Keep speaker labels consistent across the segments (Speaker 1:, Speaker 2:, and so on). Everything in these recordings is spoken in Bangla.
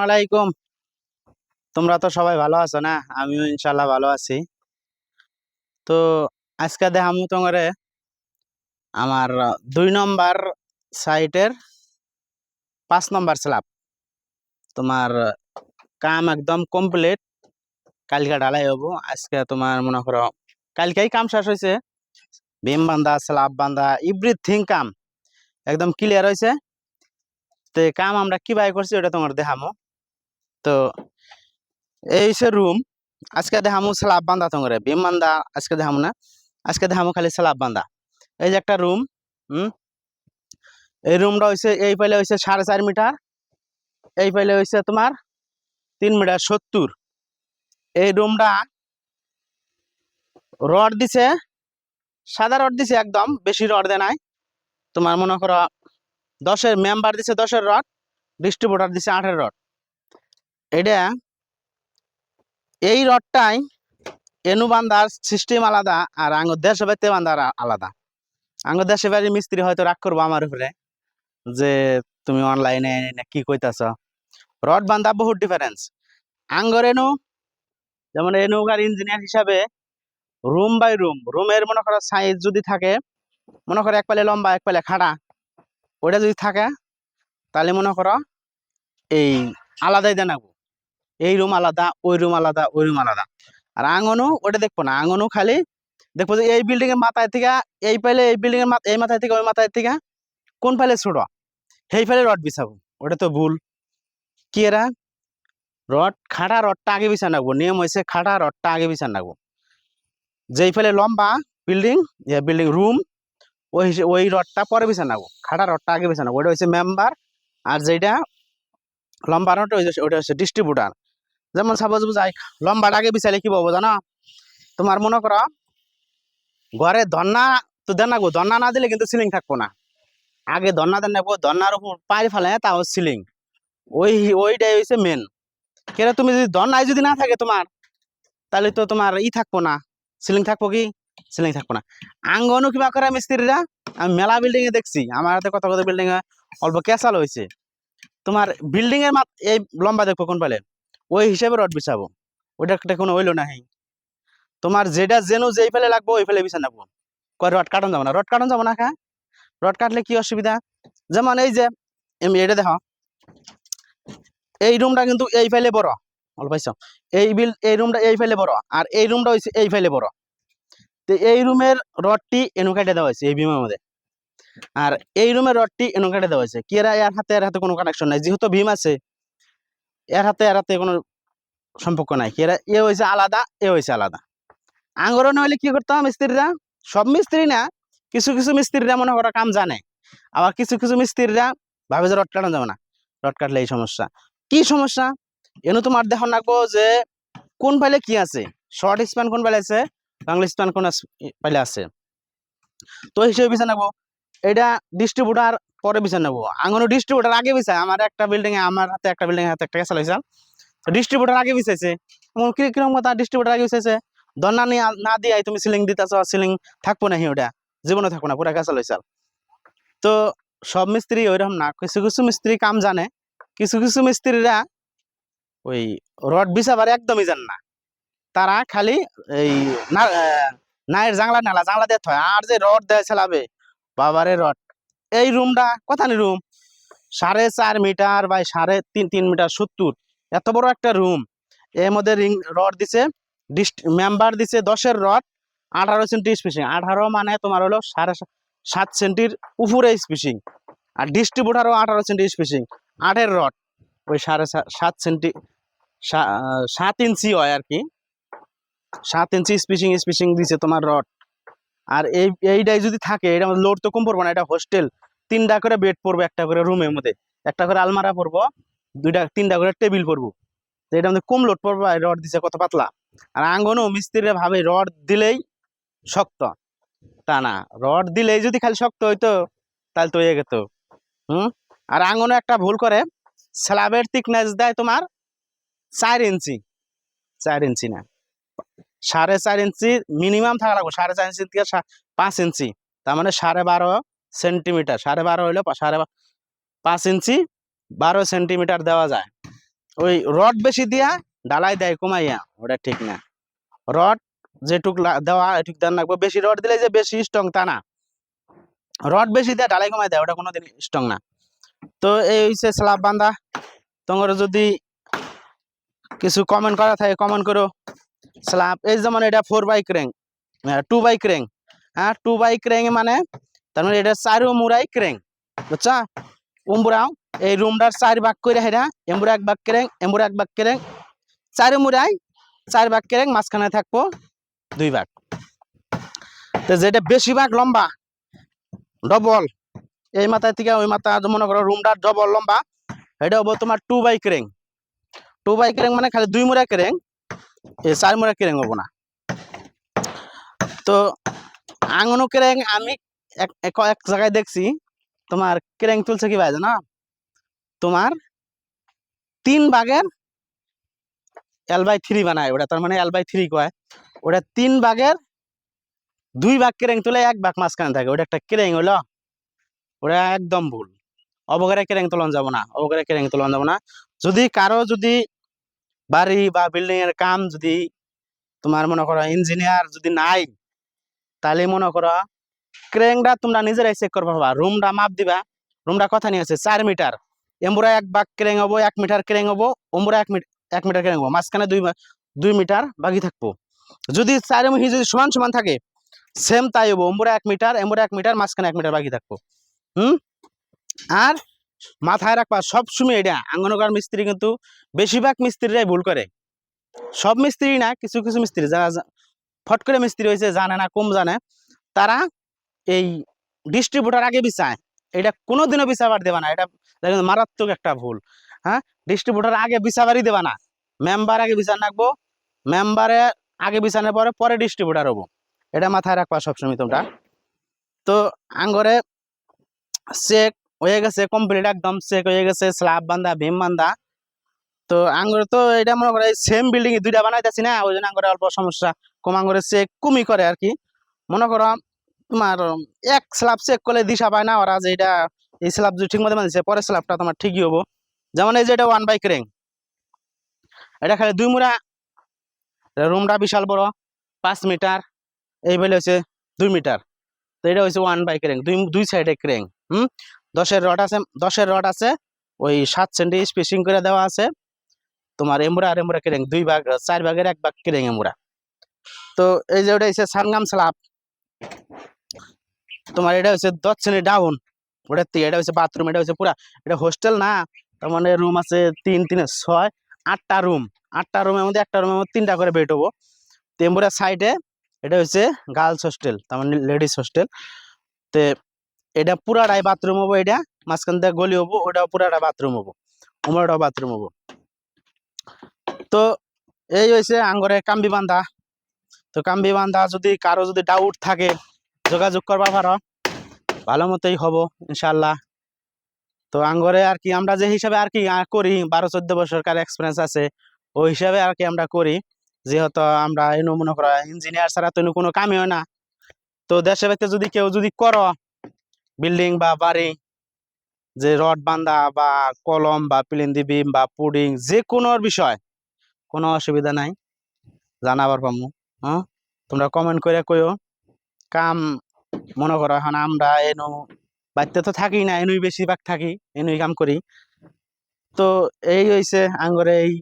Speaker 1: আলাইকুম। তোমরা তো সবাই ভালো আছো না? আমিও ইনশাল্লাহ ভালো আছি। তো আজকে দেখামু তোমারে আমার 2 নম্বর সাইটের 5 নম্বর স্ল্যাব। তোমার কাম একদম কমপ্লিট। কালকে ঢালাই হবো। আজকে তোমার মনে করো কালকেই কাম শেষ হয়েছে। বিম বান্ধা, স্ল্যাব বান্ধা, এভরিথিং কাম একদম ক্লিয়ার হয়েছে। তো কাম আমরা কিভাবে করছি ওটা তোমার দেখামু। তো এই সে রুম। আজকে দেখামু স্ল্যাব বান্ধা, তোমার বিম বান্ধা আজকে দেখামু না। আজকে দেখামু খালি স্ল্যাব বান্ধা। এই যে একটা রুম। হুম এই রুমটা হয়েছে, এই পাইলে হয়েছে 4.5 মিটার, এই পাইলে হয়েছে তোমার 3 মিটার 70। এই রুমটা রড দিছে, সাদা রড দিছে, একদম বেশি রড দেয় নাই। তোমার মনে করো 10-এর মেম্বার দিছে 10-এর রড, ডিস্ট্রিবিউটার দিছে 8-এর রড। এটা এই রডটাই এনু বান্ধার সিস্টেম আলাদা, আর আঙ্গুর দেশে বাড়িতে বান্ধার আলাদা। আঙ্গুর দেশে বাড়ির মিস্ত্রি হয়তো রাগ করবো আমার উপরে যে তুমি অনলাইনে কি কইতাছ। রড বান্ধা বহুত ডিফারেন্স। আঙ্গর এনু, যেমন এই নৌকার ইঞ্জিনিয়ার হিসাবে রুম বাই রুম, রুমের মনে করো সাইজ যদি থাকে, মনে করো এক পালে লম্বা এক পালে খাড়া, ওইটা যদি থাকে তাহলে মনে করো এই আলাদাই দেনাবো। এই রুম আলাদা, ওই রুম আলাদা, ওই রুম আলাদা। আর আঙনও ওটা দেখবো না, আঙনও খালি দেখবো যে এই বিল্ডিং এর মাথায় থেকে এই পাইলে, এই বিল্ডিং এর এই মাথায় থেকে ওই মাথায় থেকে কোন পাইলে ছোট, সেই পাইলে রড বিছাবো। ওটা তো ভুল। কি এরা রড খাড়া রডটা আগে বিছান রাখবো, নিয়ম হয়েছে খাড়া রডটা আগে বিছান রাখবো। যেই ফেলে লম্বা বিল্ডিং, বিল্ডিং রুম, ওই রডটা পরে বিছান রাখবো, খাড়া রডটা আগে বিছান রাখবো। ওটা হচ্ছে মেম্বার। আর যেটা লম্বা রড ওটা হচ্ছে ডিস্ট্রিবিউটার। যেমন সাপোজ বুঝাই, লম্বাটা আগে বিছাইলে কি পাবো জানো? তোমার মনে করো ঘরে ধন্না তো দেন রাখবো, ধন্না না দিলে কিন্তু সিলিং থাকবো না। আগে ধন্না দেন রাখবো, ধন্নার উপর পায়ে ফেলে তাও সিলিং। ওই ওইটাই হচ্ছে মেন। কেন তুমি যদি ধন্নায় যদি না থাকে তোমার, তাহলে তো তোমার থাকবো না, সিলিং থাকবো কি? সিলিং থাকবো না। আঙ্গনও কিবা করে মিস্ত্রিরা, আমি মেলা বিল্ডিং এ দেখছি, আমার হাতে কত কত বিল্ডিং এ অল্প ক্যাসাল হয়েছে। তোমার বিল্ডিং এর এই লম্বা দেখবো কোন পালে, ওই হিসেবে রড বিছাবো। ওইটা কোনো হইলো না। তোমার যেটা যেন যেই ফেলে লাগবো ওই ফেলে বিছা নেবো। কয় রড কাটন যাবো না, রড কাটন যাবো না। হ্যাঁ, রড কাটলে কি অসুবিধা? যেমন এই যে আমি এটা দেখো, এই রুমটা কিন্তু এই ফেলে বড়, অল্প পাইছ। এই রুমটা এই ফেলে বড়, আর এই রুমটা হচ্ছে এই ফেলে বড়। তো এই রুমের রডটি এনু কেটে দেওয়া হয়েছে এই বিমের মধ্যে, আর এই রুমের রডটি এনু কেটে দেওয়া হয়েছে। কি এর হাতে কোনো কানেকশন নাই, যেহেতু ভীম আছে এর হাতে কোনো সম্পর্ক নাই। কি এ হয়েছে আলাদা, এ হয়েছে আলাদা। আঙ্গরও নইলে কি করতাম মিস্ত্রিরা, সব মিস্ত্রি না, কিছু কিছু মিস্ত্রিরা মনে করা কাম জানে, আবার কিছু কিছু মিস্ত্রিরা ভাবে যে রড কাটানো যাবে না। রড কাটলে এই সমস্যা। কি সমস্যা? এনু তোমার দেখো রাখবো যে কোন পাইলে কি আছে, শর্ট স্প্যান কোন পাইলে আছে, লং স্প্যান কোন পাইলে আছে। তো হিসেবে বিছান রাখবো। এটা ডিস্ট্রিবিউটার পরে বিছান নেবো। আঙুনো ডিস্ট্রিবিউটার আগে বিছায়। আমার একটা বিল্ডিং এ, আমার হাতে একটা বিল্ডিং এর হাতে একটা ক্যাসাল হয়েছে, ডিস্ট্রিবিউটার আগে বিছাইছে। কিরকম কথা ডিস্ট্রিবিউটার আগে বিছাইছে? দন্না না দিয়ে তুমি সিলিং দিতেছ, সিলিং থাকবো না, ওটা জীবনে থাকবো না, পুরা ক্যাসাল হয়েছে। তো সব মিস্ত্রি ওইরকম না, কিছু কিছু মিস্ত্রি কাম জানে, কিছু কিছু মিস্ত্রিরা ওই রড বিছাবার একদমই জান না। তারা খালি এই নায়ের জাংলা নালা জাংলা দিয়ে থয়, আর যে রড দেয় চালাবে বাবারে রড। এই রুমটা কথানি রুম 4.5 মিটার বাই 3.5 মিটার 70, এত বড় একটা রুম। এর মধ্যে রিং রড দিছে, মেম্বার দিছে 10-এর রড, 18 সেন্টি স্পেসিং। 18 মানে তোমার হলো 7.5 সেন্টির উপরে স্পেসিং। আর ডিস্ট্রিবিউটারও 18 সেন্টি স্পেসিং, 8-এর রড, ওই 7.5 সেন্টি, 7 ইঞ্চি হয় আর কি, 7 ইঞ্চি স্পেসিং দিছে তোমার রড। আর এইটাই যদি থাকে, এটা লোড তো কম পড়বো না। এটা হোস্টেল, 3টা করে বেড পড়বো একটা করে রুমের মধ্যে, একটা করে আলমারা পড়বো, 3টা করে টেবিল পড়বো। তো এটা আমাদের কম লোড পড়বো। রড দিছে কত পাতলা। আর আঙ্গনও মিস্ত্রিরা ভাবে রড দিলেই শক্ত, তা না। রড দিলেই যদি খালি শক্ত হইতো তাহলে তো হয়ে গেত। আর আঙ্গনও একটা ভুল করে, স্ল্যাবের থিকনেস দেয় তোমার 4 ইঞ্চি, 4 ইঞ্চি না, 4.5 ইঞ্চি মিনিমাম থাকা লাগবে। 4.5 ইঞ্চি থেকে 5 ইঞ্চি, তার মানে 12.5 সেন্টিমিটার। 12.5 হইলো 5.5 ইঞ্চি, 12 সেন্টিমিটার দেওয়া যায়। ওই রড বেশি দিয়া ঢালাই দেয় কমাইয়া, ওটা ঠিক না। রড যেটুক দেওয়া এটুক দেন লাগবে, বেশি রড দিলে যে বেশি স্ট্রং তা না, রড বেশি দিয়ে ঢালাই কমাই দেয় ওটা কোনোদিন স্ট্রং না। তো এই হচ্ছে স্ল্যাব বান্ধা। তোমার যদি কিছু কমেন্ট করা থাকে কমেন্ট করো। স্ল্যাব এই যেমন এটা 4x ক্রেং, 2x ক্রেং, হ্যাঁ 2x ক্রেং মানে তার মানে এটা 4 মুড়াই ক্রেং, বুঝছা? উমরাও এই রুমটার 4 ভাগ করে হেরা, এমবুরা 1 ভাগ ক্রেং, এমবুরা 1 ভাগ ক্রেং, 4 মুড়াই 4 ভাগ ক্রেং, মাঝখানে থাকবো 2 ভাগ। তো যেটা বেশি ভাগ লম্বা ডবল, এই মাথায় থেকে ওই মাথা মনে করো রুমটার ডবল লম্বা, এটা হবো তোমার 2x ক্রেং। 2x ক্রেং মানে খালি 2 মুড়া ক্রেং, এই 4 মুড়া ক্রেং হবো না। তো আঙুনো ক্রেং আমি এক জায়গায় দেখছি, তোমার ক্রেং তুলছে কি ভাই জানো, তোমার 3 ভাগের L/3 বানায় ওটা, তার মানে L/3 কয়, ওটা 3 ভাগের 2 ভাগ ক্রেং তুলে 1 ভাগ মাঝখানে থাকে, ওটা একটা ক্রেং হলো, ওটা একদম ভুল। অবকারে ক্রেং তুলন যাব না, অবকারে ক্রেং তুলন যাব না। যদি কারো যদি বাড়ি বা বিল্ডিং এর কাম যদি তোমার মনে করো ইঞ্জিনিয়ার যদি নাই, তাহলে মনে করো ক্রেংটা তোমরা নিজেরাই চেক করবা, পাবা রুমটা মাপ দিবা, রুমটা কথা নিয়ে আছে 4 মিটার, এমবুরা 1 ভাগ ক্রেং হবো, 1 মিটার ক্রেং হবো, ওমবুরা 1 মিটার ক্রেং হবো, মাঝখানে 2 মিটার বাকি থাকবো। যদি 4 মুহি যদি সমান সমান থাকে সেম তাই হবো, ওমবুরা 1 মিটার, এমবুরা 1 মিটার, মাঝখানে 1 মিটার বাকি থাকবো। আর মাথায় রাখবা সবসময় এটা, আঙ্গনকার মিস্ত্রি কিন্তু বেশিরভাগ মিস্ত্রিরাই ভুল করে, সব মিস্ত্রি না, কিছু কিছু মিস্ত্রি যারা ফট করে মিস্ত্রি হয়েছে জানে না, কম জানে, তারা এই ডিস্ট্রিবিউটার আগে বিছায়, এটা কোনোদিনও বিছাবার দেবা না, এটা মারাত্মক একটা ভুল। হ্যাঁ, ডিস্ট্রিবিউটার আগে বিছাবারই দেবা না, মেম্বার আগে বিছান রাখবো, মেম্বারে আগে বিছানোর পরে পরে ডিস্ট্রিবিউটার হবো, এটা মাথায় রাখবা সবসময় তোমরা। তো আঙ্গরে চেক হয়ে গেছে কমপ্লিট, একদম চেক হয়ে গেছে, স্ল্যাব বান্ধা ভীম বান্ধা। তো আঙ্গুরে তো এটা মনে করে সেম বিল্ডিং এ দুইটা বানাইতেছি না, ওই জন্য আঙ্গুরে অল্প সমস্যা কম, আঙ্গুরে চেক কমই করে আর কি। মনে করো তোমার এক স্ল্যাব চেক করলে দিশা পায় না ওরা যে এটা এই স্ল্যাব যদি ঠিক মতো বানিয়েছে পরের স্ল্যাবটা তোমার ঠিকই হবো। যেমন এই যে এটা 1x ক্রেং, এটা খালি 2 মুড়া, রুমটা বিশাল বড় 5 মিটার, এই বলে হচ্ছে 2 মিটার, তো এটা হচ্ছে 1x ক্রেং, দুই সাইডে ক্রেং। 10-এর রড আছে, 10-এর রড আছে, ওই 7 সেন্টি স্পেসিং করে দেওয়া আছে। তোমার এমুরা আর এমুরা ক্রেং 2 ভাগ, 4 ভাগের 1 ভাগ ক্রেং এমুরা। তো এই যে ওটা হচ্ছে সানগাম স্ল্যাব, তোমার এটা হচ্ছে 10 সেন্টি ডাউন, ওটার থেকে এটা হচ্ছে বাথরুম, এটা হচ্ছে পুরা, এটা হোস্টেল না, তার মানে রুম আছে 3 3 6 8টা রুম, 8টা রুমের মধ্যে একটা রুমের মধ্যে 3টা করে বেড হবো। তেমুরা সাইডে এটা হচ্ছে গার্লস হোস্টেল, তার মানে লেডিস হোস্টেল। তো এটা পুরাটাই বাথরুম হবো, এটা মাঝখান থেকে গলি হবো, ওটাও পুরাটা বাথরুম হবো, ওমরাটাও বাথরুম হবো। তো এই হয়েছে আঙ্গরে কাম্বি বান্ধা। তো কাম্বি বান্ধা যদি কারো যদি ডাউট থাকে যোগাযোগ করবা পারো, ভালো মতোই হবো ইনশাল্লাহ। তো আঙ্গরে আর কি আমরা যে হিসাবে আর কি করি, 12-14 বছরকার এক্সপিরিয়েন্স আছে, ওই হিসাবে আর কি আমরা করি, যেহেতু আমরা এনে মনে করো ইঞ্জিনিয়ার ছাড়া তো কোনো কামই হয় না। তো দেশে বাড়িতে যদি কেউ যদি করো বিল্ডিং বা বাড়ি, যে রড বান্ধা বা কলম বা প্লিন্থ বিম বা পুডিং যে কোনো বিষয়, কোনো অসুবিধা নাই, জানাবার পামু। হ্যাঁ, তোমরা কমেন্ট করে কইও। কাম মনে করো এখন আমরা এনু বাড়িতে তো থাকি না, এনুই বেশিরভাগ থাকি, এনুই কাম করি। তো এই হয়েছে আঙ্গরে এই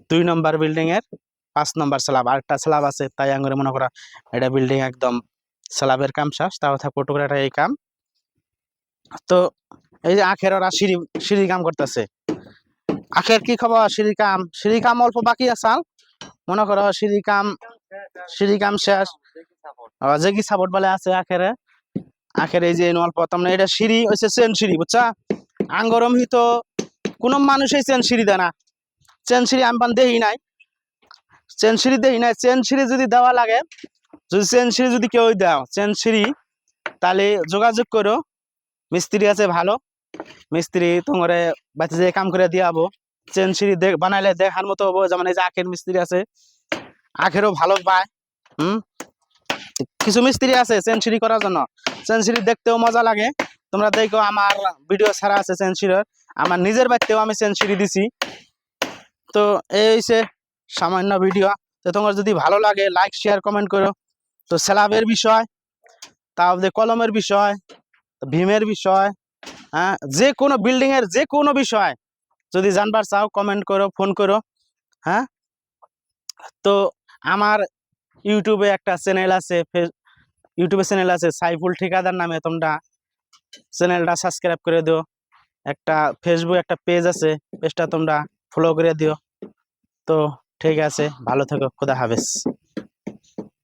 Speaker 1: 2 নম্বর বিল্ডিং এর 5 নম্বর স্ল্যাব, আরেকটা স্ল্যাব আছে, তাই আঙ্গরে মনে করা এটা বিল্ডিং একদম স্ল্যাবের কাম শেষ, তাও থাকবো টুকরাটা এই কাম। তো এই যে আখের ওরা সিঁড়ি কাম করতেছে, আখের কি খবর? সিঁড়ি কাম অল্প বাকি আছে, মনে করো সিঁড়ি কাম শেষ, যে কি সাপোর্ট বলে আছে আখেরে, আখের এই যে অল্প, তার মানে এটা সিঁড়ি হচ্ছে চেন সিঁড়ি, বুঝছা? আঙ্গরম হিত কোন মানুষই চেন সিঁড়ি দেয় না, চেন সিঁড়ি আমি দেখি নাই, চেন সিঁড়ি দেখি নাই। চেন সিঁড়ি যদি দেওয়া লাগে, যদি চেন সিঁড়ি যদি কেউ দাও চেন সিঁড়ি, তাহলে যোগাযোগ করো, মিস্ত্রি আছে ভালো মিস্ত্রি, তোমার বাচ্চা যে কাম করে দিয়ে যাবো। চেন সিঁড়ি বানাইলে দেখার মতো হবো, যেমন এই যে আখের মিস্ত্রি আছে, আখেরও ভালো পায়। কিছু মিস্ত্রি আছে চেন সিঁড়ি করার জন্য, চেন সিঁড়ি দেখতেও মজা লাগে, তোমরা দেখো আমার ভিডিও ছাড়া আছে চেন সিঁড়ির, আমার নিজের বাড়িতেও আমি চেন সিঁড়ি দিছি। তো এই হচ্ছে সামান্য ভিডিও। তো তোমার যদি ভালো লাগে লাইক শেয়ার কমেন্ট করো। তো স্ল্যাবের বিষয়, তারপরে কলমের বিষয়, ভীমের বিষয়, হ্যাঁ, যে কোনো বিল্ডিংয়ের যে কোনো বিষয় যদি জানবার চাও কমেন্ট করো, ফোন করো। হ্যাঁ, তো আমার ইউটিউবে একটা চ্যানেল আছে, ইউটিউবে চ্যানেল আছে সাইফুল ঠিকাদার নামে, তোমরা চ্যানেলটা সাবস্ক্রাইব করে দিও। একটা ফেসবুক একটা পেজ আছে, পেজটা তোমরা ফলো করে দিও। তো ঠিক আছে, ভালো থেকো, খোদা হাফেজ।